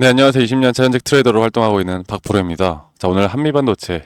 네, 안녕하세요. 20년 차 현직 트레이더로 활동하고 있는 박프로입니다. 자, 오늘 한미반도체,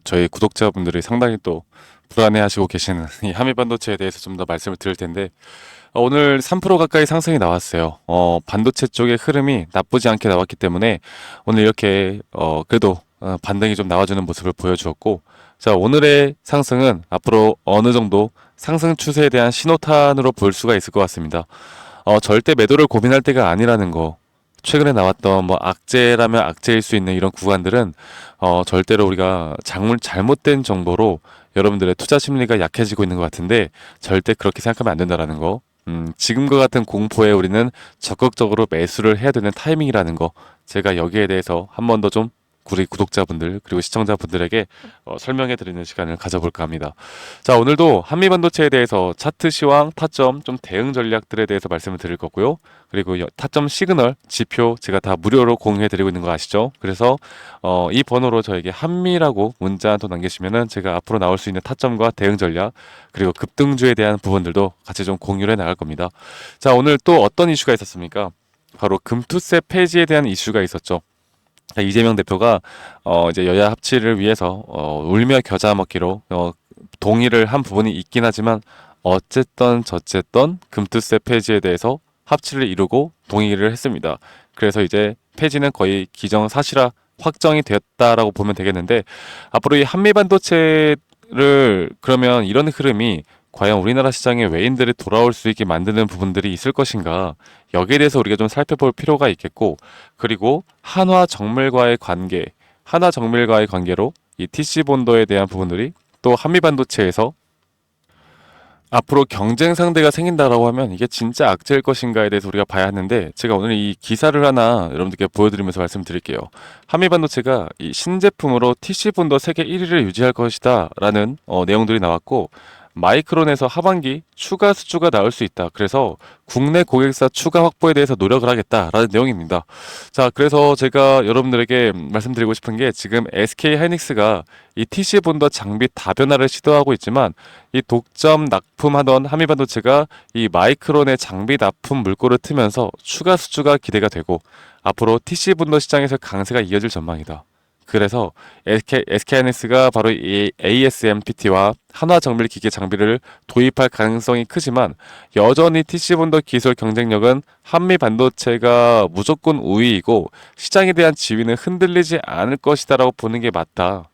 저희 구독자분들이 상당히 또 불안해하시고 계시는 이 한미반도체에 대해서 좀 더 말씀을 드릴 텐데, 오늘 3% 가까이 상승이 나왔어요. 반도체 쪽의 흐름이 나쁘지 않게 나왔기 때문에 오늘 이렇게, 그래도 반등이 좀 나와주는 모습을 보여주었고, 자, 오늘의 상승은 앞으로 어느 정도 상승 추세에 대한 신호탄으로 볼 수가 있을 것 같습니다. 절대 매도를 고민할 때가 아니라는 거, 최근에 나왔던 뭐 악재라면 악재일 수 있는 이런 구간들은 절대로 우리가 잘못된 정보로 여러분들의 투자 심리가 약해지고 있는 것 같은데 절대 그렇게 생각하면 안 된다라는 거. 지금과 같은 공포에 우리는 적극적으로 매수를 해야 되는 타이밍이라는 거. 제가 여기에 대해서 한 번 더 좀 우리 구독자분들 그리고 시청자분들에게 설명해 드리는 시간을 가져볼까 합니다. 자, 오늘도 한미반도체에 대해서 차트 시황, 타점, 좀 대응 전략들에 대해서 말씀을 드릴 거고요. 그리고 타점 시그널, 지표 제가 다 무료로 공유해 드리고 있는 거 아시죠? 그래서 이 번호로 저에게 한미라고 문자 한 통 남기시면은 제가 앞으로 나올 수 있는 타점과 대응 전략 그리고 급등주에 대한 부분들도 같이 좀 공유를 해 나갈 겁니다. 자, 오늘 또 어떤 이슈가 있었습니까? 바로 금투세 폐지에 대한 이슈가 있었죠. 이재명 대표가 이제 여야 합치를 위해서 울며 겨자 먹기로 동의를 한 부분이 있긴 하지만 어쨌든 저쨌든 금투세 폐지에 대해서 합치를 이루고 동의를 했습니다. 그래서 이제 폐지는 거의 기정사실화 확정이 되었다라고 보면 되겠는데 앞으로 이 한미반도체를 그러면 이런 흐름이 과연 우리나라 시장에 외인들이 돌아올 수 있게 만드는 부분들이 있을 것인가 여기에 대해서 우리가 좀 살펴볼 필요가 있겠고 그리고 한화 정밀과의 관계로 이 TC 본도에 대한 부분들이 또 한미반도체에서 앞으로 경쟁 상대가 생긴다라고 하면 이게 진짜 악재일 것인가에 대해서 우리가 봐야 하는데 제가 오늘 이 기사를 하나 여러분들께 보여드리면서 말씀드릴게요. 한미반도체가 이 신제품으로 TC 본도 세계 1위를 유지할 것이다 라는 내용들이 나왔고 마이크론에서 하반기 추가 수주가 나올 수 있다. 그래서 국내 고객사 추가 확보에 대해서 노력을 하겠다라는 내용입니다. 자, 그래서 제가 여러분들에게 말씀드리고 싶은 게 지금 SK 하이닉스가 이 TC 본도 장비 다변화를 시도하고 있지만 이 독점 납품하던 한미반도체가 이 마이크론의 장비 납품 물꼬를 트면서 추가 수주가 기대가 되고 앞으로 TC 본도 시장에서 강세가 이어질 전망이다. 그래서 SK하이닉스가 바로 이 ASMPT와 한화정밀기계 장비를 도입할 가능성이 크지만 여전히 TC본더 기술 경쟁력은 한미 반도체가 무조건 우위이고 시장에 대한 지위는 흔들리지 않을 것이다라고 보는 게 맞다.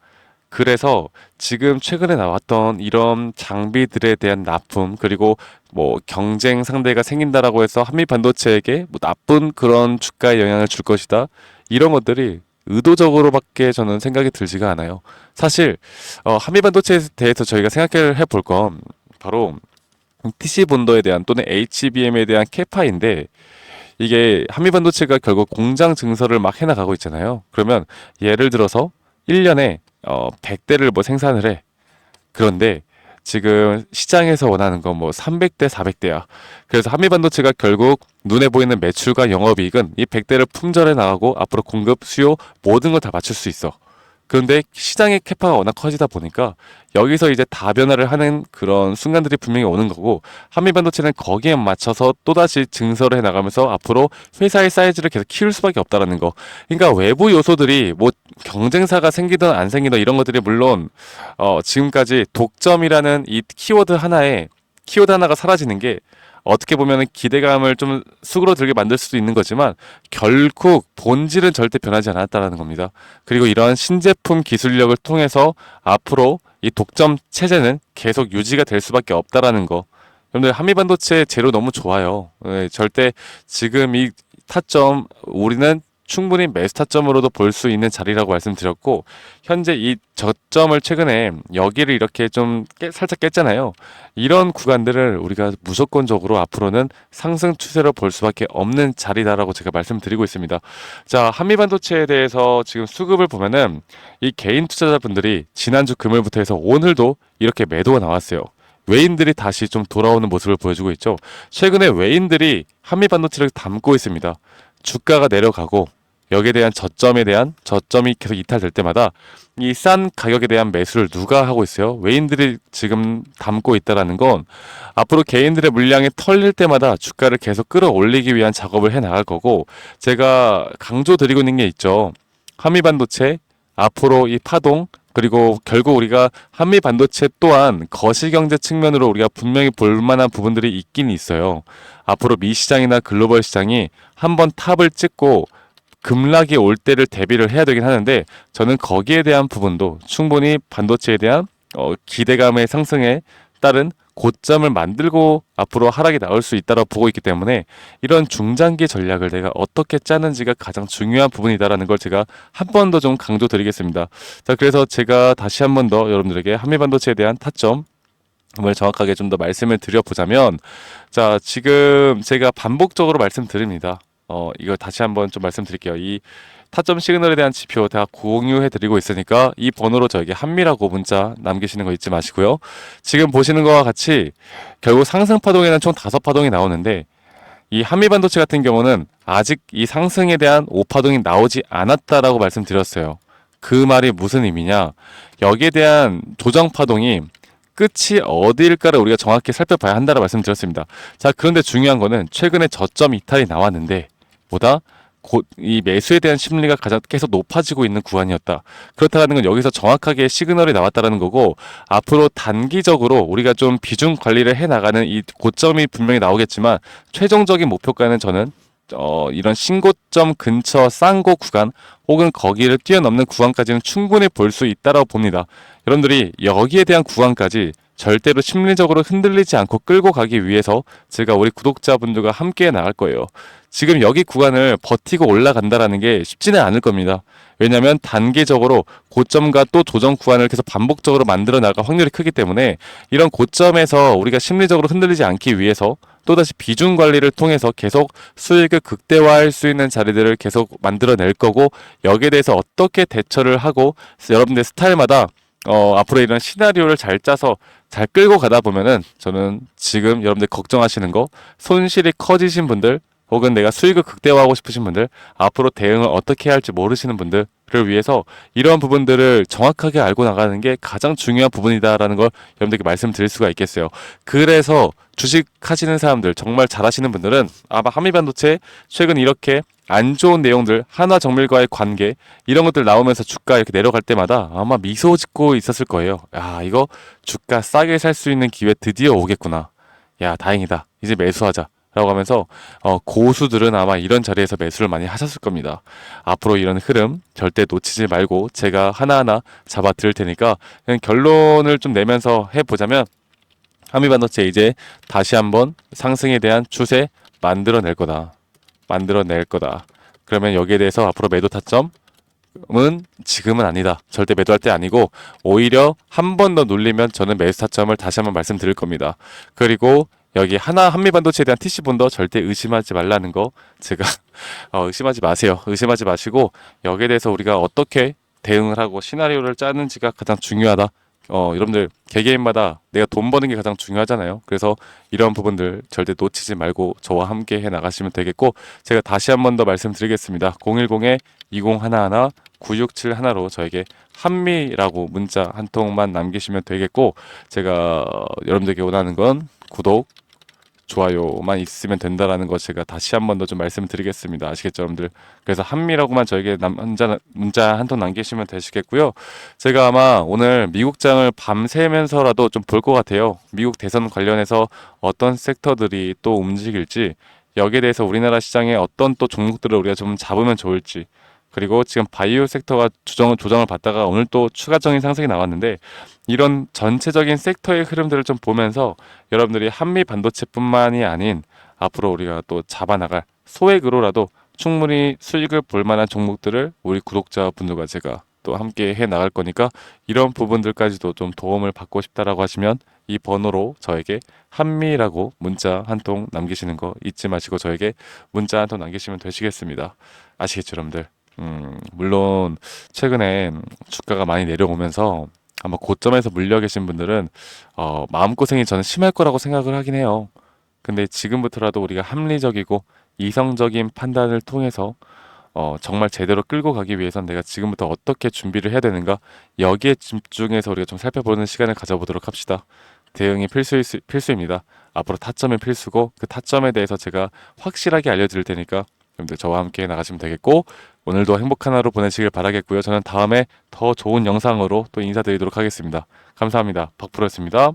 그래서 지금 최근에 나왔던 이런 장비들에 대한 납품 그리고 뭐 경쟁 상대가 생긴다라고 해서 한미 반도체에게 뭐 나쁜 그런 주가에 영향을 줄 것이다. 이런 것들이 의도적으로밖에 저는 생각이 들지가 않아요. 사실 한미 반도체에 대해서 저희가 생각해 볼 건 바로 TC 본도에 대한 또는 HBM에 대한 캐파인데 이게 한미 반도체가 결국 공장 증설을 막 해나가고 있잖아요. 그러면 예를 들어서 1년에 100대를 뭐 생산을 해. 그런데 지금 시장에서 원하는 건 뭐 300대, 400대야. 그래서 한미반도체가 결국 눈에 보이는 매출과 영업이익은 이 100대를 품절해 나가고 앞으로 공급, 수요 모든 걸 다 맞출 수 있어. 그런데 시장의 캐파가 워낙 커지다 보니까 여기서 이제 다변화를 하는 그런 순간들이 분명히 오는 거고 한미반도체는 거기에 맞춰서 또다시 증설을 해 나가면서 앞으로 회사의 사이즈를 계속 키울 수밖에 없다라는 거. 그러니까 외부 요소들이 뭐 경쟁사가 생기든 안 생기든 이런 것들이 물론 지금까지 독점이라는 이 키워드 하나가 사라지는 게 어떻게 보면 기대감을 좀 수그러들게 만들 수도 있는 거지만 결국 본질은 절대 변하지 않았다는 겁니다. 그리고 이러한 신제품 기술력을 통해서 앞으로 이 독점 체제는 계속 유지가 될 수밖에 없다라는 거. 여러분들 한미반도체 재료 너무 좋아요. 네, 절대 지금 이 타점 우리는 충분히 매수 타점으로도 볼 수 있는 자리라고 말씀드렸고 현재 이 저점을 최근에 여기를 이렇게 좀 살짝 깼잖아요. 이런 구간들을 우리가 무조건적으로 앞으로는 상승 추세로 볼 수밖에 없는 자리다라고 제가 말씀드리고 있습니다. 자, 한미반도체에 대해서 지금 수급을 보면은 이 개인 투자자분들이 지난주 금요일부터 해서 오늘도 이렇게 매도가 나왔어요. 외인들이 다시 좀 돌아오는 모습을 보여주고 있죠. 최근에 외인들이 한미반도체를 담고 있습니다. 주가가 내려가고 여기에 대한 저점이 계속 이탈될 때마다 이 싼 가격에 대한 매수를 누가 하고 있어요? 외인들이 지금 담고 있다라는 건 앞으로 개인들의 물량이 털릴 때마다 주가를 계속 끌어올리기 위한 작업을 해 나갈 거고, 제가 강조드리고 있는 게 있죠. 한미반도체 앞으로 이 파동, 그리고 결국 우리가 한미 반도체 또한 거시경제 측면으로 우리가 분명히 볼 만한 부분들이 있긴 있어요. 앞으로 미 시장이나 글로벌 시장이 한번 탑을 찍고 급락이 올 때를 대비를 해야 되긴 하는데, 저는 거기에 대한 부분도 충분히 반도체에 대한 기대감의 상승에 따른 고점을 만들고 앞으로 하락이 나올 수 있다고 보고 있기 때문에, 이런 중장기 전략을 내가 어떻게 짜는지가 가장 중요한 부분이다라는 걸 제가 한 번 더 좀 강조드리겠습니다. 자, 그래서 제가 다시 한 번 더 여러분들에게 한미반도체에 대한 타점 을 정확하게 좀 더 말씀을 드려보자면, 자, 지금 제가 반복적으로 말씀드립니다. 이거 다시 한번 좀 말씀드릴게요. 이 타점 시그널에 대한 지표 다 공유해 드리고 있으니까 이 번호로 저에게 한미라고 문자 남기시는 거 잊지 마시고요. 지금 보시는 거와 같이 결국 상승 파동에는 총 5파동이 나오는데, 이 한미 반도체 같은 경우는 아직 이 상승에 대한 5파동이 나오지 않았다라고 말씀드렸어요. 그 말이 무슨 의미냐? 여기에 대한 조정 파동이 끝이 어디일까를 우리가 정확히 살펴봐야 한다고 말씀드렸습니다. 자, 그런데 중요한 거는 최근에 저점 이탈이 나왔는데 보다 곧 이 매수에 대한 심리가 가장 계속 높아지고 있는 구간이었다. 그렇다는 건 여기서 정확하게 시그널이 나왔다라는 거고, 앞으로 단기적으로 우리가 좀 비중 관리를 해 나가는 이 고점이 분명히 나오겠지만, 최종적인 목표가는 저는 이런 신고점 근처 쌍고 구간 혹은 거기를 뛰어넘는 구간까지는 충분히 볼 수 있다고 봅니다. 여러분들이 여기에 대한 구간까지 절대로 심리적으로 흔들리지 않고 끌고 가기 위해서 제가 우리 구독자분들과 함께 나갈 거예요. 지금 여기 구간을 버티고 올라간다라는 게 쉽지는 않을 겁니다. 왜냐하면 단기적으로 고점과 또 조정 구간을 계속 반복적으로 만들어 나갈 확률이 크기 때문에, 이런 고점에서 우리가 심리적으로 흔들리지 않기 위해서 또다시 비중 관리를 통해서 계속 수익을 극대화할 수 있는 자리들을 계속 만들어낼 거고, 여기에 대해서 어떻게 대처를 하고 여러분들 스타일마다 앞으로 이런 시나리오를 잘 짜서 잘 끌고 가다 보면은, 저는 지금 여러분들 걱정하시는 거, 손실이 커지신 분들 혹은 내가 수익을 극대화하고 싶으신 분들, 앞으로 대응을 어떻게 할지 모르시는 분들을 위해서 이러한 부분들을 정확하게 알고 나가는 게 가장 중요한 부분이다라는 걸 여러분들께 말씀드릴 수가 있겠어요. 그래서 주식 하시는 사람들, 정말 잘하시는 분들은 아마 한미반도체 최근 이렇게 안 좋은 내용들, 한화정밀과의 관계, 이런 것들 나오면서 주가 이렇게 내려갈 때마다 아마 미소 짓고 있었을 거예요. 야, 이거 주가 싸게 살 수 있는 기회 드디어 오겠구나. 야, 다행이다. 이제 매수하자. 라고 하면서 고수들은 아마 이런 자리에서 매수를 많이 하셨을 겁니다. 앞으로 이런 흐름 절대 놓치지 말고 제가 하나하나 잡아 드릴 테니까, 그냥 결론을 좀 내면서 해보자면, 한미반도체 이제 다시 한번 상승에 대한 추세 만들어낼 거다. 만들어낼 거다. 그러면 여기에 대해서 앞으로 매도 타점은 지금은 아니다. 절대 매도할 때 아니고, 오히려 한 번 더 눌리면 저는 매수 타점을 다시 한번 말씀드릴 겁니다. 그리고 여기 한미반도체에 대한 TC본도 절대 의심하지 말라는 거, 제가 의심하지 마세요. 의심하지 마시고 여기에 대해서 우리가 어떻게 대응을 하고 시나리오를 짜는지가 가장 중요하다. 여러분들 개개인마다 내가 돈 버는 게 가장 중요하잖아요. 그래서 이런 부분들 절대 놓치지 말고 저와 함께 해 나가시면 되겠고, 제가 다시 한 번 더 말씀드리겠습니다. 010-2011-9671로 저에게 한미라고 문자 한 통만 남기시면 되겠고, 제가 여러분들께 원하는 건 구독, 좋아요만 있으면 된다라는 거 제가 다시 한 번 더 좀 말씀드리겠습니다. 아시겠죠, 여러분들? 그래서 한미라고만 저에게 문자 한 통 남기시면 되시겠고요. 제가 아마 오늘 미국장을 밤새면서라도 좀 볼 것 같아요. 미국 대선 관련해서 어떤 섹터들이 또 움직일지, 여기에 대해서 우리나라 시장에 어떤 또 종목들을 우리가 좀 잡으면 좋을지, 그리고 지금 바이오 섹터가 조정을 받다가 오늘 또 추가적인 상승이 나왔는데, 이런 전체적인 섹터의 흐름들을 좀 보면서 여러분들이 한미 반도체뿐만이 아닌 앞으로 우리가 또 잡아나갈 소액으로라도 충분히 수익을 볼 만한 종목들을 우리 구독자분들과 제가 또 함께 해 나갈 거니까, 이런 부분들까지도 좀 도움을 받고 싶다라고 하시면 이 번호로 저에게 한미라고 문자 한 통 남기시는 거 잊지 마시고 저에게 문자 한 통 남기시면 되시겠습니다. 아시겠죠, 여러분들? 물론 최근에 주가가 많이 내려오면서 아마 고점에서 물려 계신 분들은 마음고생이 저는 심할 거라고 생각을 하긴 해요. 근데 지금부터라도 우리가 합리적이고 이성적인 판단을 통해서 정말 제대로 끌고 가기 위해선 내가 지금부터 어떻게 준비를 해야 되는가 여기에 집중해서 우리가 좀 살펴보는 시간을 가져보도록 합시다. 대응이 필수입니다. 앞으로 타점이 필수고 그 타점에 대해서 제가 확실하게 알려드릴 테니까 여러분들 저와 함께 나가시면 되겠고 오늘도 행복한 하루 보내시길 바라겠고요. 저는 다음에 더 좋은 영상으로 또 인사드리도록 하겠습니다. 감사합니다. 박프로였습니다.